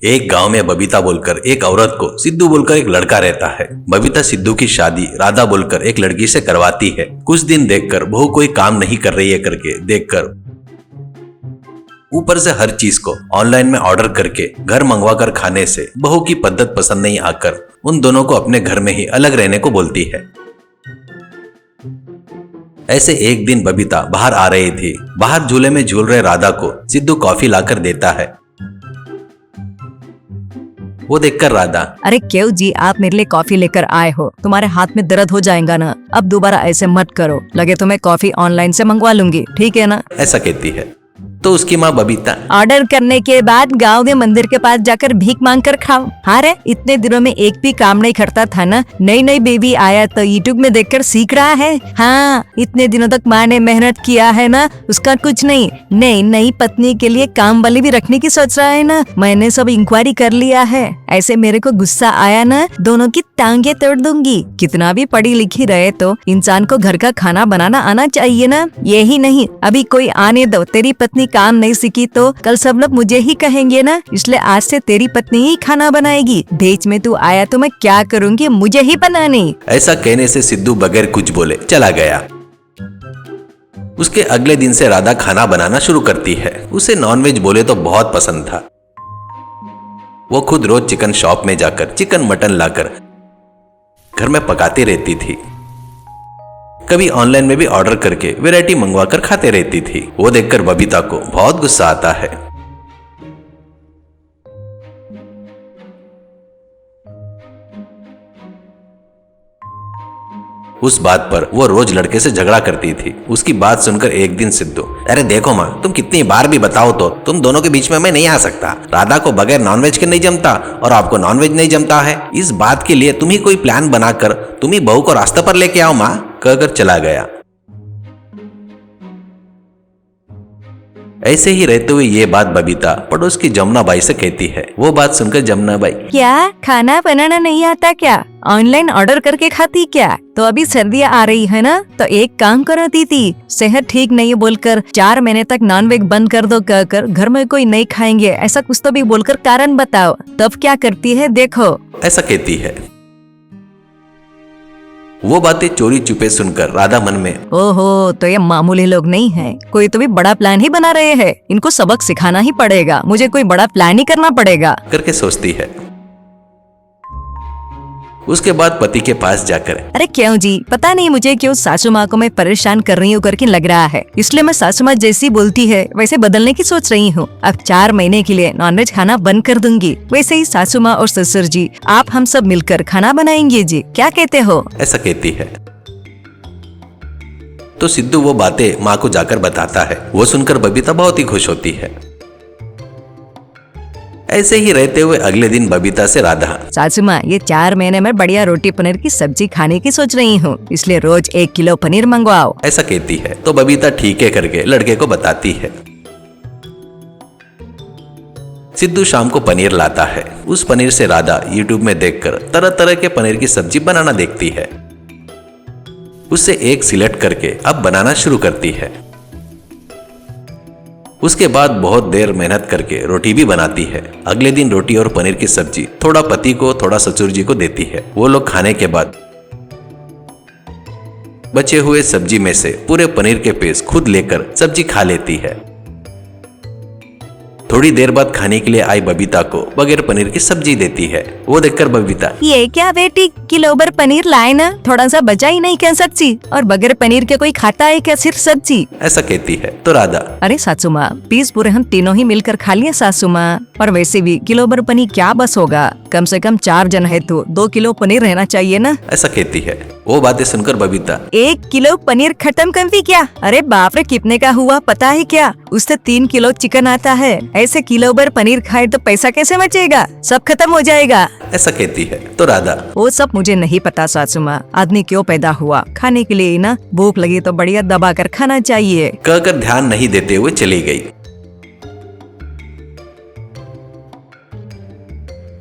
एक गांव में बबीता बोलकर एक औरत को सिद्धू बोलकर एक लड़का रहता है। बबीता सिद्धू की शादी राधा बोलकर एक लड़की से करवाती है। कुछ दिन देखकर बहू कोई काम नहीं कर रही है करके देखकर ऊपर से हर चीज को ऑनलाइन में ऑर्डर करके घर मंगवा कर खाने से बहू की पद्धत पसंद नहीं आकर उन दोनों को अपने घर में ही अलग रहने को बोलती है। ऐसे एक दिन बबीता बाहर आ रही थी। बाहर झूले में झूल रहे राधा को सिद्धू कॉफी लाकर देता है। वो देखकर राधा, अरे क्यों जी, आप मेरे लिए कॉफी लेकर आए हो, तुम्हारे हाथ में दर्द हो जाएगा ना, अब दोबारा ऐसे मत करो, लगे तो मैं कॉफी ऑनलाइन से मंगवा लूंगी, ठीक है ना, ऐसा कहती है। तो उसकी माँ बबीता, ऑर्डर करने के बाद गांव के मंदिर के पास जाकर भीख मांग कर खाओ। हाँ रे, इतने दिनों में एक भी काम नहीं करता था ना, नई नई बेबी आया तो यूट्यूब में देखकर सीख रहा है। हाँ, इतने दिनों तक माँ ने मेहनत किया है ना, उसका कुछ नहीं, नई पत्नी के लिए काम वाली भी रखने की सोच रहा है ना, मैंने सब इंक्वायरी कर लिया है। ऐसे मेरे को गुस्सा आया ना, दोनों की टांगे तोड़ दूंगी। कितना भी पढ़ी लिखी रहे तो इंसान को घर का खाना बनाना आना चाहिए ना। यही नहीं, अभी कोई आने दो, तेरी पत्नी काम नहीं सीखी तो कल सब लोग मुझे ही कहेंगे ना, इसलिए आज से तेरी पत्नी ही खाना बनाएगी। बीच में तू आया तो मैं क्या करूँगी, मुझे ही बनानी। ऐसा कहने से सिद्धू बगैर कुछ बोले चला गया। उसके अगले दिन से राधा खाना बनाना शुरू करती है। उसे नॉनवेज बोले तो बहुत पसंद था। वो खुद रोज चिकन शॉप में जाकर चिकन मटन लाकर घर में पकाती रहती थी। कभी ऑनलाइन में भी ऑर्डर करके वैरायटी मंगवा कर खाते रहती थी। वो देखकर बबीता को बहुत गुस्सा आता है। उस बात पर वो रोज लड़के से झगड़ा करती थी। उसकी बात सुनकर एक दिन सिद्धू, अरे देखो माँ, तुम कितनी बार भी बताओ तो तुम दोनों के बीच में मैं नहीं आ सकता। राधा को बगैर नॉनवेज के नहीं जमता और आपको नॉनवेज नहीं जमता है। इस बात के लिए तुम ही कोई प्लान बनाकर तुम ही बहू को रास्ते पर लेके आओ माँ, कहकर चला गया। ऐसे ही रहते हुए ये बात बबीता पड़ोस की जमुना बाई से कहती है। वो बात सुनकर जमुना बाई, क्या खाना बनाना नहीं आता क्या, ऑनलाइन ऑर्डर करके खाती क्या? तो अभी सर्दियाँ आ रही है ना, तो एक काम करो दीदी, सेहत ठीक नहीं बोलकर 4 महीने तक नॉनवेज बंद कर दो, कहकर घर में कोई नहीं खाएंगे, ऐसा कुछ तो भी बोलकर कारण बताओ, तब क्या करती है देखो, ऐसा कहती है। वो बातें चोरी चुपे सुनकर राधा मन में, ओहो, तो ये मामूली लोग नहीं हैं, कोई तो भी बड़ा प्लान ही बना रहे हैं, इनको सबक सिखाना ही पड़ेगा, मुझे कोई बड़ा प्लान ही करना पड़ेगा करके सोचती है। उसके बाद पति के पास जाकर, अरे क्यों जी, पता नहीं मुझे क्यों सासू माँ को मैं परेशान कर रही हूँ करके लग रहा है, इसलिए मैं सासू माँ जैसी बोलती है वैसे बदलने की सोच रही हूँ। अब 4 महीने के लिए नॉनवेज खाना बंद कर दूंगी। वैसे ही सासू माँ और ससुर जी, आप हम सब मिलकर खाना बनाएंगे जी, क्या कहते हो? ऐसा कहती है। तो सिद्धू वो बातें माँ को जाकर बताता है। वो सुनकर बबीता बहुत ही खुश होती है। ऐसे ही रहते हुए अगले दिन बबीता से राधा, सासू माँ, ये 4 महीने में बढ़िया रोटी पनीर की सब्जी खाने की सोच रही हूँ, इसलिए रोज 1 किलो पनीर मंगवाओ। ऐसा कहती है। तो बबीता ठीक है करके लड़के को बताती है। सिद्धू शाम को पनीर लाता है। उस पनीर से राधा यूट्यूब में देखकर तरह तरह के पनीर की सब्जी बनाना देखती है। उससे एक सिलेक्ट करके अब बनाना शुरू करती है। उसके बाद बहुत देर मेहनत करके रोटी भी बनाती है। अगले दिन रोटी और पनीर की सब्जी थोड़ा पति को थोड़ा ससुर जी को देती है। वो लोग खाने के बाद बचे हुए सब्जी में से पूरे पनीर के पीस खुद लेकर सब्जी खा लेती है। थोड़ी देर बाद खाने के लिए आई बबीता को बगैर पनीर की सब्जी देती है। वो देखकर बबीता, ये क्या बेटी, किलो भर पनीर लाए ना, थोड़ा सा बचा ही नहीं क्या सब्जी, और बगैर पनीर के कोई खाता है क्या सिर्फ सब्जी? ऐसा कहती है। तो राधा, अरे सासू माँ, पीस पूरे हम तीनों ही मिलकर खा लिए सासू माँ, और वैसे भी किलो भर पनीर क्या बस होगा, कम से कम 4 जन है तो 2 किलो पनीर रहना चाहिए ना। ऐसा कहती है। वो बातें सुनकर बबीता, 1 किलो पनीर खत्म कर दी क्या? अरे बाप रे, कितने का हुआ पता है क्या? उससे 3 किलो चिकन आता है, ऐसे किलो भर पनीर खाए तो पैसा कैसे बचेगा, सब खत्म हो जाएगा। ऐसा कहती है। तो राधा, वो सब मुझे नहीं पता सासू माँ, आदमी क्यों पैदा हुआ, खाने के लिए ना, भूख लगी तो बढ़िया दबा कर खाना चाहिए, कहकर ध्यान नहीं देते हुए चली गई।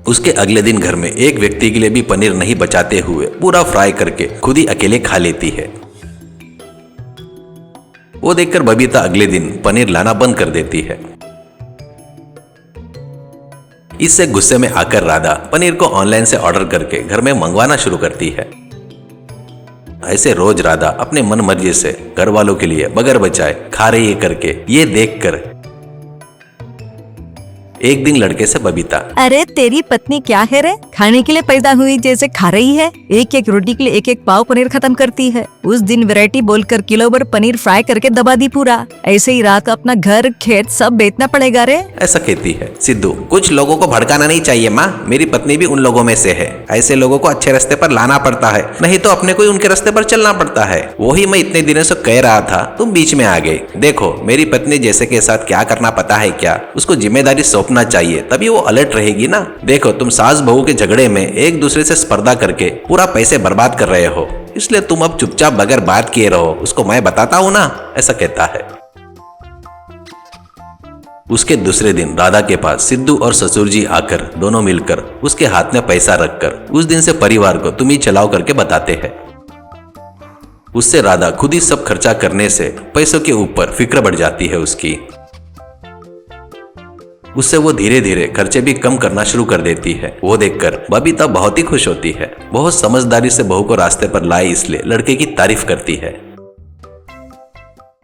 उसके अगले दिन घर में एक व्यक्ति के लिए भी पनीर नहीं बचाते हुए पूरा फ्राई करके खुद ही अकेले खा लेती है। वो देखकर बबीता अगले दिन पनीर लाना बंद कर देती है। इससे गुस्से में आकर राधा पनीर को ऑनलाइन से ऑर्डर करके घर में मंगवाना शुरू करती है। ऐसे रोज राधा अपने मन मर्जी से घर वालों के लिए बगैर बचाए खा रही है करके ये देखकर एक दिन लड़के से बबीता, अरे तेरी पत्नी क्या है रे, खाने के लिए पैदा हुई जैसे खा रही है। एक एक रोटी के लिए एक एक पाव पनीर खत्म करती है। उस दिन वैरायटी बोलकर किलो भर पनीर फ्राई करके दबा दी पूरा। ऐसे ही रात अपना घर खेत सब बेचना पड़ेगा रे। ऐसा कहती है। सिद्धू, कुछ लोगों को भड़काना नहीं चाहिए माँ, मेरी पत्नी भी उन लोगों में से है। ऐसे लोगों को अच्छे रास्ते पर लाना पड़ता है, नहीं तो अपने को ही उनके रास्ते पर चलना पड़ता है। वही मैं इतने दिनों से कह रहा था, तुम बीच में आ गए। देखो मेरी पत्नी जैसे के साथ क्या करना पता है क्या, उसको जिम्मेदारी सौंपना चाहिए, तभी वो अलर्ट रहेगी ना। देखो तुम सास बहू के झगड़े में एक दूसरे से स्पर्धा करके पूरा पैसे बर्बाद कर रहे हो, इसलिए तुम अब चुपचाप बगैर बात किए रहो, उसको मैं बताता हूँ ना। ऐसा कहता है। उसके दूसरे दिन राधा के पास सिद्धू और ससुर जी आकर दोनों मिलकर उसके हाथ में पैसा रखकर उस दिन से परिवार को तुम ही चलाओ करके बताते हैं। उससे राधा खुद ही सब खर्चा करने से पैसों के ऊपर फिक्र बढ़ जाती है उसकी। उससे वो धीरे धीरे खर्चे भी कम करना शुरू कर देती है। वो देखकर बबीता बहुत ही खुश होती है। बहुत समझदारी से बहू को रास्ते पर लाए इसलिए लड़के की तारीफ करती है।